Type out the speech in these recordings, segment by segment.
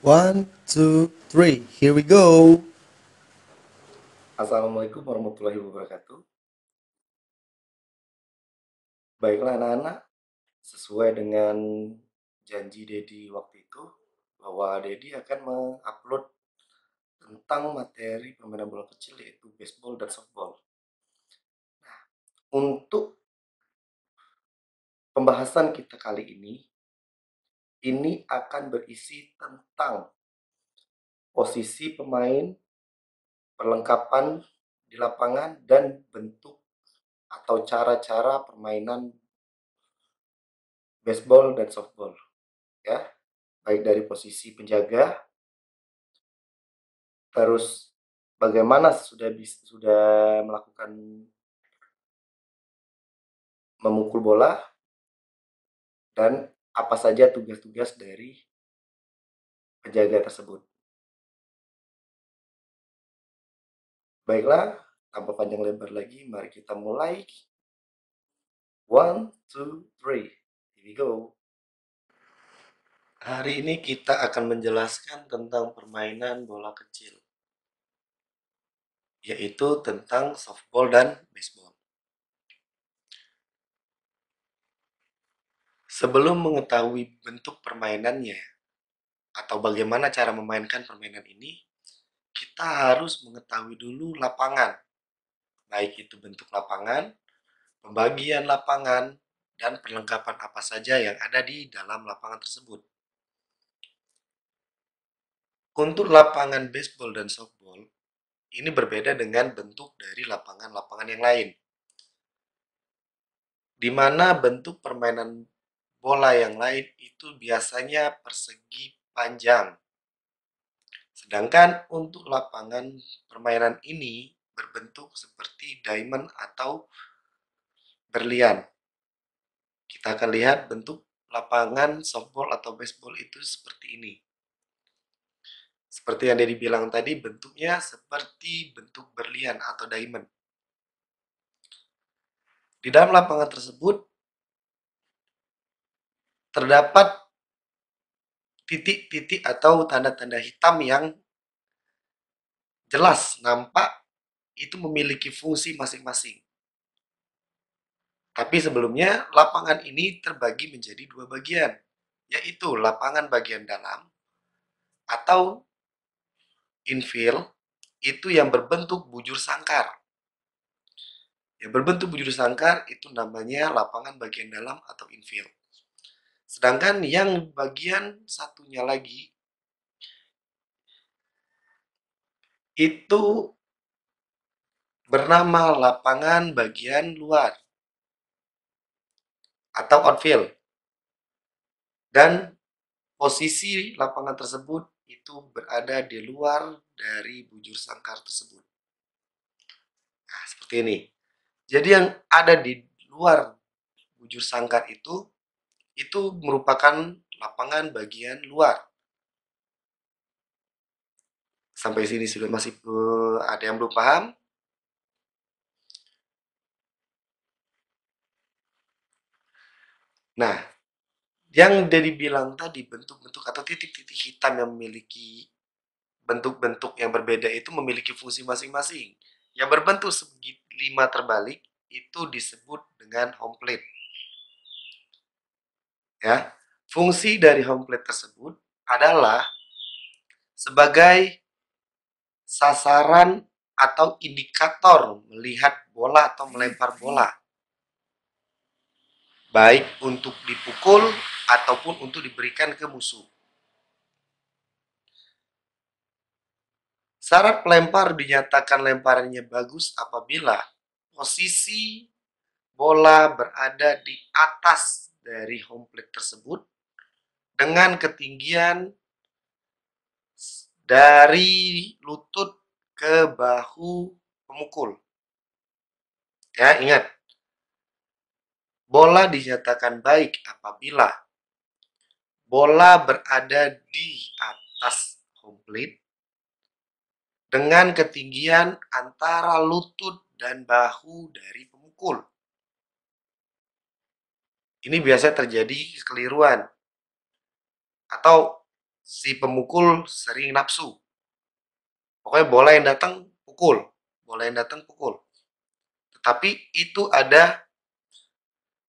One, two, three. Here we go. Assalamualaikum warahmatullahi wabarakatuh. Baiklah anak-anak, sesuai dengan janji Dedi waktu itu, bahwa Dedi akan mengupload tentang materi permainan bola kecil yaitu baseball dan softball. Untuk pembahasan kita kali ini akan berisi tentang posisi pemain, perlengkapan di lapangan, dan bentuk atau cara-cara permainan baseball dan softball. Ya, baik dari posisi penjaga, terus bagaimana sudah melakukan memukul bola, dan apa saja tugas-tugas dari penjaga tersebut. Baiklah, tanpa panjang lebar lagi, mari kita mulai. One, two, three. Here we go. Hari ini kita akan menjelaskan tentang permainan bola kecil, yaitu tentang softball dan baseball. Sebelum mengetahui bentuk permainannya atau bagaimana cara memainkan permainan ini, kita harus mengetahui dulu lapangan, baik itu bentuk lapangan, pembagian lapangan, dan perlengkapan apa saja yang ada di dalam lapangan tersebut. Untuk lapangan baseball dan softball, ini berbeda dengan bentuk dari lapangan-lapangan yang lain, di mana bentuk permainan bola yang lain itu biasanya persegi panjang. Sedangkan untuk lapangan permainan ini berbentuk seperti diamond atau berlian. Kita akan lihat bentuk lapangan softball atau baseball itu seperti ini. Seperti yang Dedi bilang tadi, bentuknya seperti bentuk berlian atau diamond. Di dalam lapangan tersebut terdapat titik-titik atau tanda-tanda hitam yang jelas nampak itu memiliki fungsi masing-masing. Tapi sebelumnya, lapangan ini terbagi menjadi dua bagian, yaitu lapangan bagian dalam atau infield, itu yang berbentuk bujur sangkar. Yang berbentuk bujur sangkar itu namanya lapangan bagian dalam atau infield. Sedangkan yang bagian satunya lagi itu bernama lapangan bagian luar atau outfield. Dan posisi lapangan tersebut itu berada di luar dari bujur sangkar tersebut. Nah, seperti ini. Jadi yang ada di luar bujur sangkar itu merupakan lapangan bagian luar. Sampai sini sudah masih ada yang belum paham? Nah, yang Dedi bilang tadi, bentuk-bentuk atau titik-titik hitam yang memiliki bentuk-bentuk yang berbeda itu memiliki fungsi masing-masing. Yang berbentuk segi lima terbalik itu disebut dengan home plate. Ya, fungsi dari home plate tersebut adalah sebagai sasaran atau indikator melihat bola atau melempar bola, baik untuk dipukul ataupun untuk diberikan ke musuh. Syarat pelempar dinyatakan lemparannya bagus apabila posisi bola berada di atas dari home plate tersebut dengan ketinggian dari lutut ke bahu pemukul. Ya, ingat, bola dinyatakan baik apabila bola berada di atas home plate dengan ketinggian antara lutut dan bahu dari pemukul. Ini biasa terjadi kekeliruan atau si pemukul sering nafsu. Pokoknya bola yang datang pukul, bola yang datang pukul. Tetapi itu ada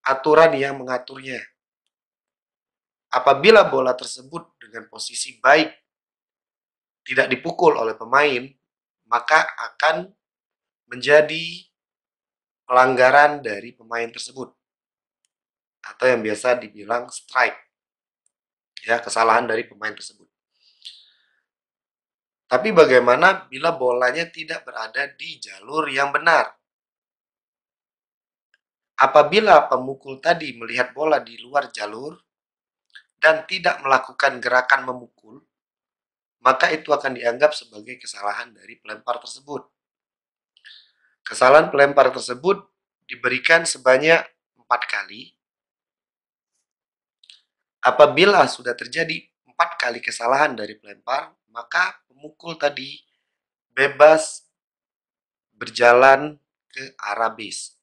aturan yang mengaturnya. Apabila bola tersebut dengan posisi baik tidak dipukul oleh pemain, maka akan menjadi pelanggaran dari pemain tersebut. Atau yang biasa dibilang strike. Ya, kesalahan dari pemain tersebut. Tapi bagaimana bila bolanya tidak berada di jalur yang benar? Apabila pemukul tadi melihat bola di luar jalur dan tidak melakukan gerakan memukul, maka itu akan dianggap sebagai kesalahan dari pelempar tersebut. Kesalahan pelempar tersebut diberikan sebanyak 4 kali. Apabila sudah terjadi 4 kali kesalahan dari pelempar, maka pemukul tadi bebas berjalan ke arah base.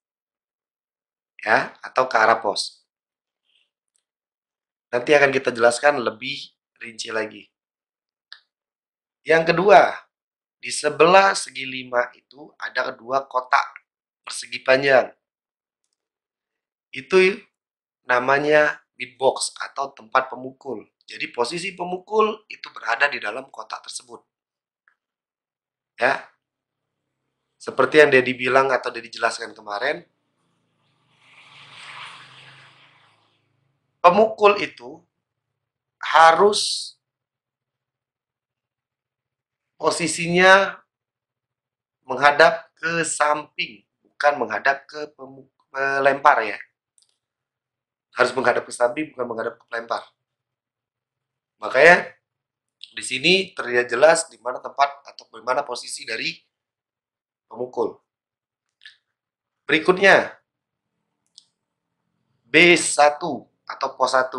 Ya, atau ke arah pos. Nanti akan kita jelaskan lebih rinci lagi. Yang kedua, di sebelah segi 5 itu ada dua kotak persegi panjang. Itu namanya beatbox atau tempat pemukul. Jadi posisi pemukul itu berada di dalam kotak tersebut. Ya. Seperti yang dia dibilang atau dia dijelaskan kemarin, pemukul itu harus posisinya menghadap ke samping, bukan menghadap ke pelempar ya. Harus menghadap ke samping, bukan menghadap ke pelempar. Makanya di sini terlihat jelas di mana tempat atau di mana posisi dari pemukul. Berikutnya, B1 atau pos 1.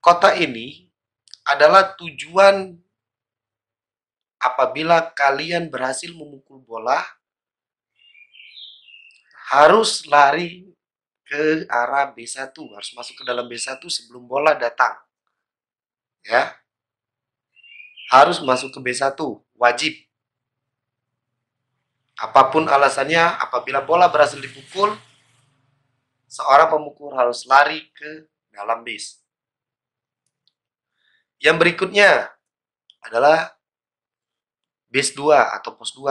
Kota ini adalah tujuan apabila kalian berhasil memukul bola, harus lari ke arah B1, harus masuk ke dalam B1 sebelum bola datang. Ya. Harus masuk ke B1, wajib. Apapun alasannya, apabila bola berhasil dipukul, seorang pemukul harus lari ke dalam base. Yang berikutnya adalah base 2 atau pos 2.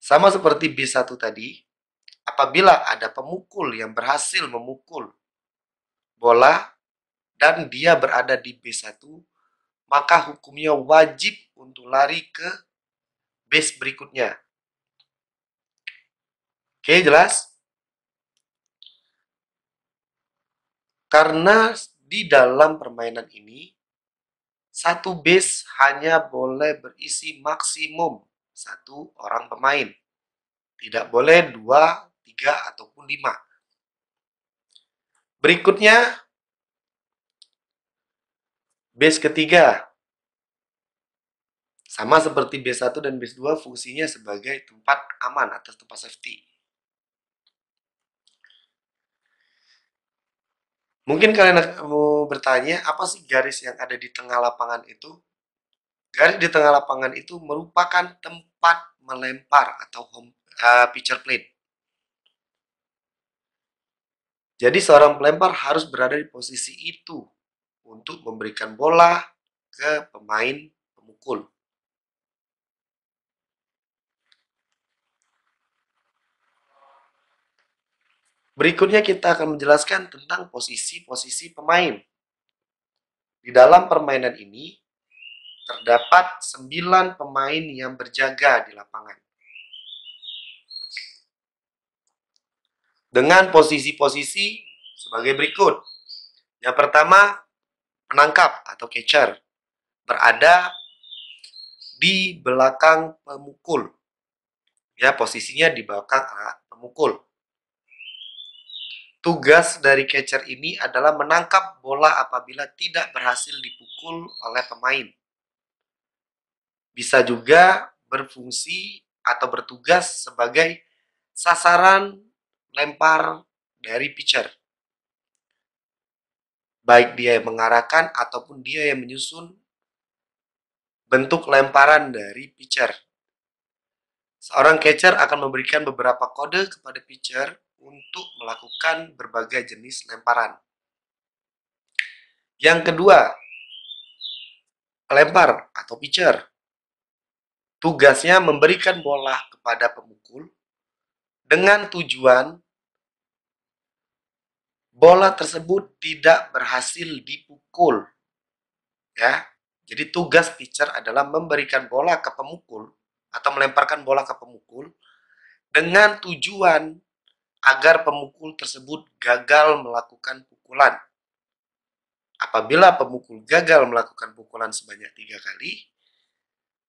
Sama seperti B1 tadi, apabila ada pemukul yang berhasil memukul bola dan dia berada di B1, maka hukumnya wajib untuk lari ke base berikutnya. Oke, jelas? Karena di dalam permainan ini, satu base hanya boleh berisi maksimum satu orang pemain. Tidak boleh 2, 3, ataupun 5. Berikutnya, base ketiga. Sama seperti base 1 dan base 2, fungsinya sebagai tempat aman atau tempat safety. Mungkin kalian mau bertanya, apa sih garis yang ada di tengah lapangan itu? Garis di tengah lapangan itu merupakan tempat melempar atau pitcher plate. Jadi seorang pelempar harus berada di posisi itu untuk memberikan bola ke pemain pemukul. Berikutnya kita akan menjelaskan tentang posisi-posisi pemain. Di dalam permainan ini terdapat 9 pemain yang berjaga di lapangan. Dengan posisi-posisi sebagai berikut. Yang pertama, penangkap atau catcher. Berada di belakang pemukul. Ya, posisinya di belakang pemukul. Tugas dari catcher ini adalah menangkap bola apabila tidak berhasil dipukul oleh pemain. Bisa juga berfungsi atau bertugas sebagai sasaran lempar dari pitcher. baik dia yang mengarahkan ataupun dia yang menyusun bentuk lemparan dari pitcher. Seorang catcher akan memberikan beberapa kode kepada pitcher untuk melakukan berbagai jenis lemparan. Yang kedua, pelempar atau pitcher. Tugasnya memberikan bola kepada pemukul dengan tujuan bola tersebut tidak berhasil dipukul. Ya. Jadi tugas pitcher adalah memberikan bola ke pemukul atau melemparkan bola ke pemukul dengan tujuan agar pemukul tersebut gagal melakukan pukulan. Apabila pemukul gagal melakukan pukulan sebanyak 3 kali,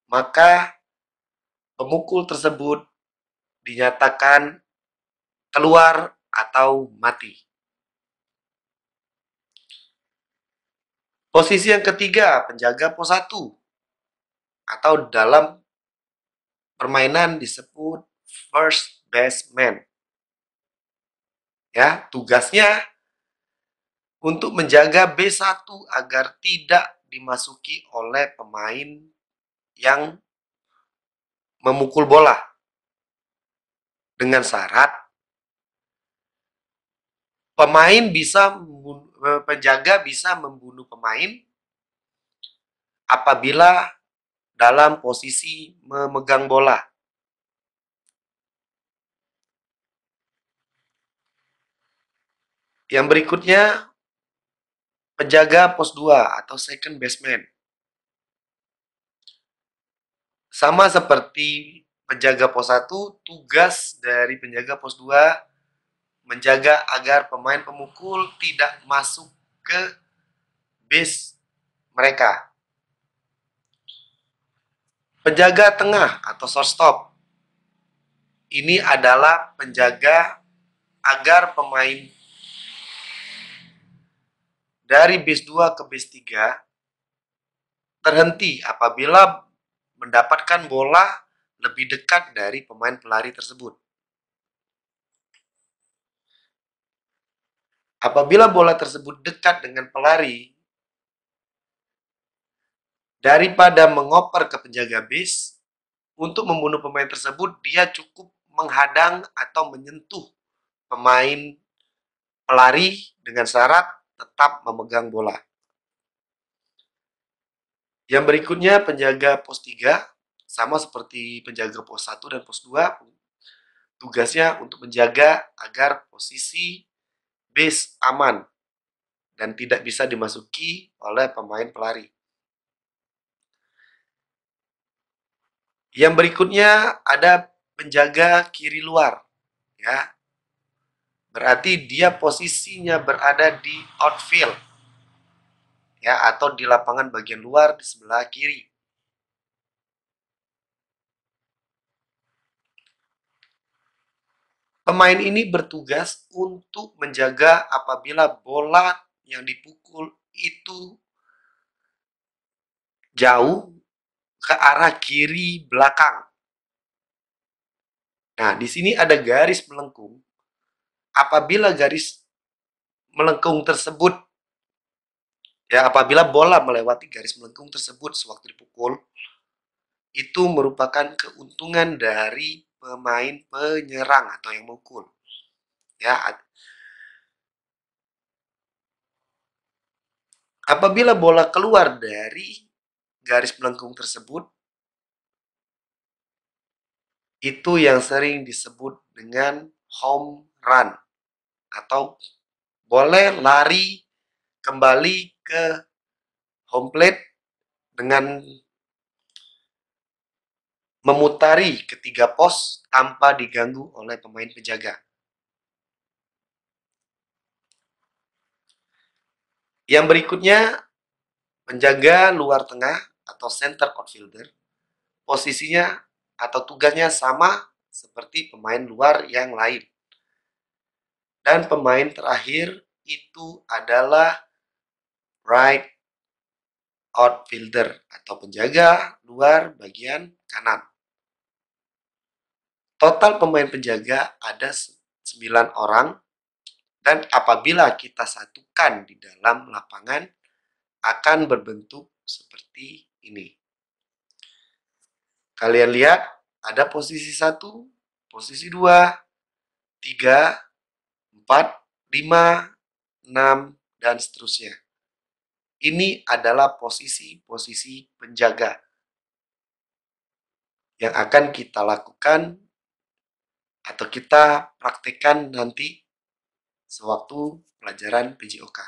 maka pemukul tersebut dinyatakan keluar atau mati. Posisi yang ketiga, penjaga pos 1 atau dalam permainan disebut first baseman. Ya, tugasnya untuk menjaga B1 agar tidak dimasuki oleh pemain yang memukul bola. Dengan syarat penjaga bisa membunuh pemain apabila dalam posisi memegang bola. Yang berikutnya, penjaga pos 2 atau second baseman. Sama seperti penjaga pos 1, tugas dari penjaga pos 2 menjaga agar pemain pemukul tidak masuk ke base mereka. Penjaga tengah atau shortstop. Ini adalah penjaga agar pemain dari base 2 ke base 3 terhenti apabila mendapatkan bola lebih dekat dari pemain pelari tersebut. Apabila bola tersebut dekat dengan pelari, daripada mengoper ke penjaga base, untuk membunuh pemain tersebut, dia cukup menghadang atau menyentuh pemain pelari dengan syarat tetap memegang bola. Yang berikutnya, penjaga pos 3, sama seperti penjaga pos 1 dan pos 2, tugasnya untuk menjaga agar posisi base aman dan tidak bisa dimasuki oleh pemain pelari. Yang berikutnya ada penjaga kiri luar, ya. Berarti dia posisinya berada di outfield, ya, atau di lapangan bagian luar di sebelah kiri. Pemain ini bertugas untuk menjaga apabila bola yang dipukul itu jauh ke arah kiri belakang. Nah, di sini ada garis melengkung. Apabila garis melengkung tersebut, ya, apabila bola melewati garis melengkung tersebut sewaktu dipukul, itu merupakan keuntungan dari pemain penyerang atau yang memukul. Ya, apabila bola keluar dari garis melengkung tersebut, itu yang sering disebut dengan home run atau boleh lari kembali ke home plate dengan memutari ketiga pos tanpa diganggu oleh pemain penjaga. Yang berikutnya, penjaga luar tengah atau center outfielder. Posisinya atau tugasnya sama seperti pemain luar yang lain. Dan pemain terakhir itu adalah right outfielder atau penjaga luar bagian kanan. Total pemain penjaga ada 9 orang Dan apabila kita satukan di dalam lapangan, akan berbentuk seperti ini. Kalian lihat, ada posisi 1, posisi 2, 3, 4, 5, 6, dan seterusnya. Ini adalah posisi-posisi penjaga yang akan kita lakukan atau kita praktekkan nanti sewaktu pelajaran PJOK.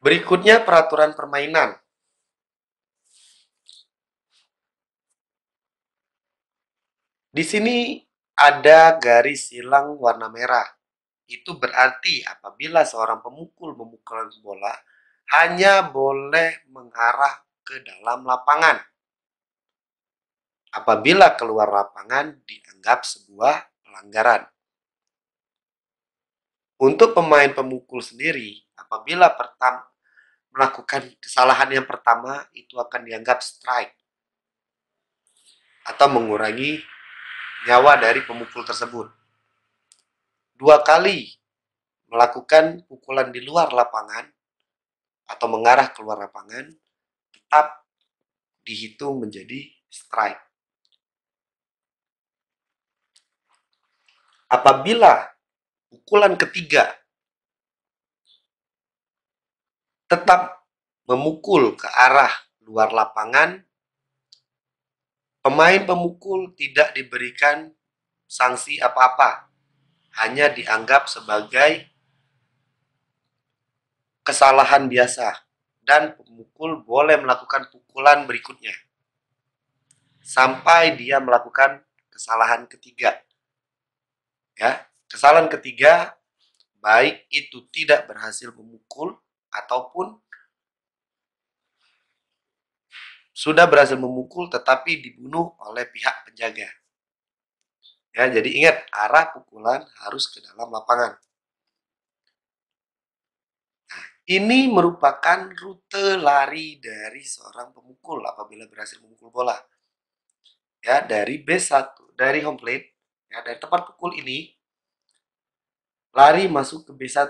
Berikutnya peraturan permainan. Di sini ada garis silang warna merah. Itu berarti apabila seorang pemukul memukulkan bola hanya boleh mengarah ke dalam lapangan. Apabila keluar lapangan dianggap sebuah pelanggaran. Untuk pemain pemukul sendiri, apabila melakukan kesalahan yang pertama, itu akan dianggap strike atau mengurangi nyawa dari pemukul tersebut. 2 kali melakukan pukulan di luar lapangan atau mengarah keluar lapangan tetap dihitung menjadi strike. Apabila pukulan ketiga tetap memukul ke arah luar lapangan, pemain pemukul tidak diberikan sanksi apa-apa, hanya dianggap sebagai kesalahan biasa dan pemukul boleh melakukan pukulan berikutnya sampai dia melakukan kesalahan ketiga. Ya, kesalahan ketiga baik itu tidak berhasil memukul ataupun sudah berhasil memukul tetapi dibunuh oleh pihak penjaga. Ya, jadi ingat arah pukulan harus ke dalam lapangan. Nah, ini merupakan rute lari dari seorang pemukul apabila berhasil memukul bola. Ya, dari B1, dari home plate, ya, dari tempat pukul ini lari masuk ke B1.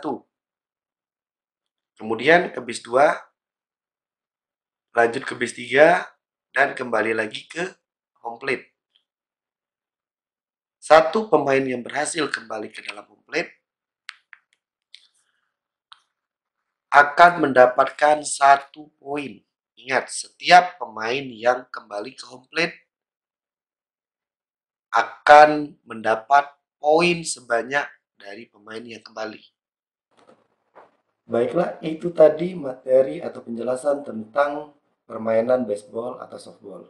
Kemudian ke base 2, lanjut ke base 3 dan kembali lagi ke home plate. Satu pemain yang berhasil kembali ke dalam home plate akan mendapatkan 1 poin. Ingat, setiap pemain yang kembali ke home plate akan mendapat poin sebanyak dari pemain yang kembali. Baiklah, itu tadi materi atau penjelasan tentang permainan baseball atau softball.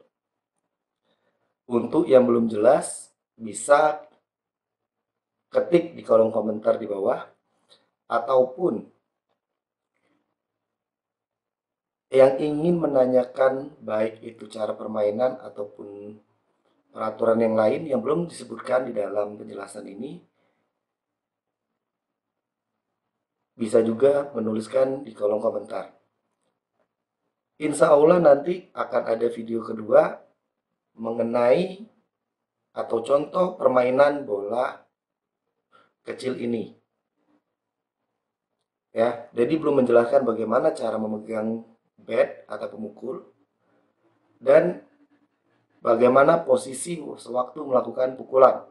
Untuk yang belum jelas, bisa ketik di kolom komentar di bawah, ataupun yang ingin menanyakan baik itu cara permainan ataupun peraturan yang lain yang belum disebutkan di dalam penjelasan ini, bisa juga menuliskan di kolom komentar. Insya Allah nanti akan ada video kedua mengenai atau contoh permainan bola kecil ini. Ya, jadi belum menjelaskan bagaimana cara memegang bat atau pemukul dan bagaimana posisi sewaktu melakukan pukulan.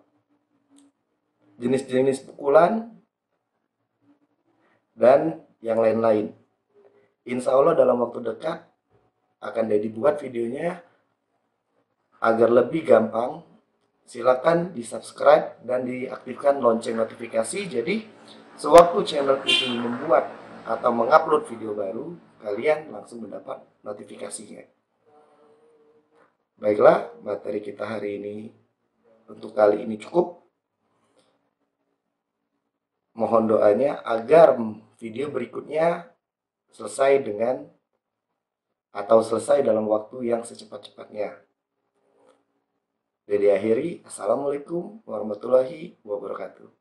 Jenis-jenis pukulan dan yang lain-lain. Insya Allah dalam waktu dekat akan dibuat videonya agar lebih gampang. Silakan di subscribe dan diaktifkan lonceng notifikasi. Jadi sewaktu channel ini membuat atau mengupload video baru, kalian langsung mendapat notifikasinya. Baiklah, materi kita hari ini untuk kali ini cukup. Mohon doanya agar video berikutnya selesai dengan atau selesai dalam waktu yang secepat-cepatnya. Jadi akhiri, Assalamualaikum warahmatullahi wabarakatuh.